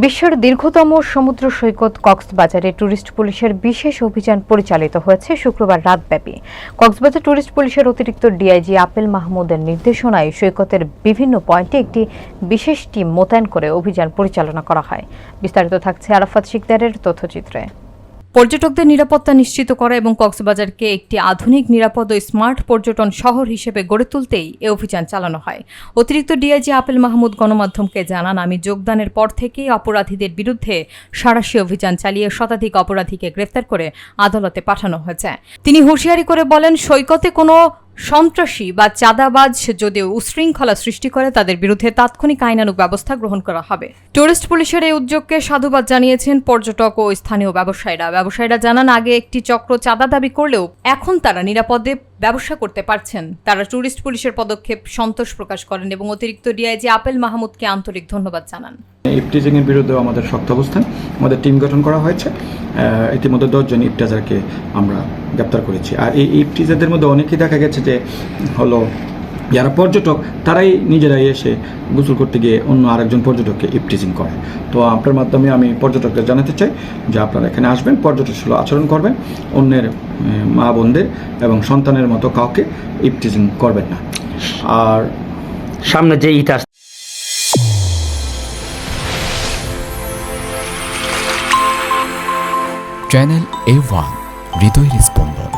বিশ্বের দীর্ঘতম সমুদ্র সৈকত কক্সবাজারে টুরিস্ট পুলিশের বিশেষ অভিযান পরিচালিত হয়েছে শুক্রবার রাতব্যাপী। কক্সবাজার টুরিস্ট পুলিশের অতিরিক্ত ডিআইজি আপেল মাহমুদের নির্দেশনায় সৈকতের বিভিন্ন পয়েন্টে একটি বিশেষ টিম মোতায়েন করে অভিযান পরিচালনা করা হয়। বিস্তারিত থাকছে আরাফাত শিকদারের তথ্যচিত্রে। পর্যটকদের নিরাপত্তা নিশ্চিত করা এবং কক্সবাজারকে একটি আধুনিক, নিরাপদ ও স্মার্ট পর্যটন শহর হিসেবে গড়ে তুলতেই এ অভিযান চালানো হয়। অতিরিক্ত ডিআইজি আপেল মাহমুদ গণমাধ্যমকে জানান, আমি যোগদানের পর থেকেই অপরাধীদের বিরুদ্ধে সাঁড়াশি অভিযান চালিয়ে শতাধিক অপরাধীকে গ্রেফতার করে আদালতে পাঠানো হয়েছে। তিনি হুঁশিয়ারি করে বলেন, সৈকতে কোনো সন্ত্রাসী বা চাঁদাবাজ যদি উশৃঙ্খলা সৃষ্টি করে তাদের বিরুদ্ধে তাৎক্ষণিক আইনানুগ ব্যবস্থা গ্রহণ করা হবে। টুরিস্ট পুলিশের এই উদ্যোগকে সাধুবাদ জানিয়েছেন পর্যটক ও স্থানীয় ব্যবসায়ীরা জানান, আগে একটি চক্র চাঁদা দাবি করলেও এখন তারা নিরাপদে ব্যবসা করতে পারছেন। তারা টুরিস্ট পুলিশের পদক্ষেপ সন্তোষ প্রকাশ করেন এবং অতিরিক্ত ডিআইজি আপেল মাহমুদকে আন্তরিক ধন্যবাদ জানান। ইফটিজিং এর বিরুদ্ধে আমাদের শক্ত অবস্থান, আমাদের টিম গঠন করা হয়েছে। ইতিমধ্যে 10 জন ইফটিজারকে আমরা গ্রেপ্তার করেছি। আর এই ইফটিজারদের মধ্যে অনেকেই দেখা গেছে যে হলো যারা পর্যটক তারাই নিজেরাই এসে গোসল করতে গিয়ে অন্য আরেকজন পর্যটককে ইফটিজিং করে। তো আপনার মাধ্যমে আমি পর্যটকদের জানাতে চাই যে আপনারা এখানে আসবেন, পর্যটকসুলভ আচরণ করবেন, অন্যের মা বোনদের এবং সন্তানের মতো কাউকে ইফটিজিং করবেন না। আর সামনে যে ঈদ চ্যানেল A1 হৃদয়ের স্পন্দন।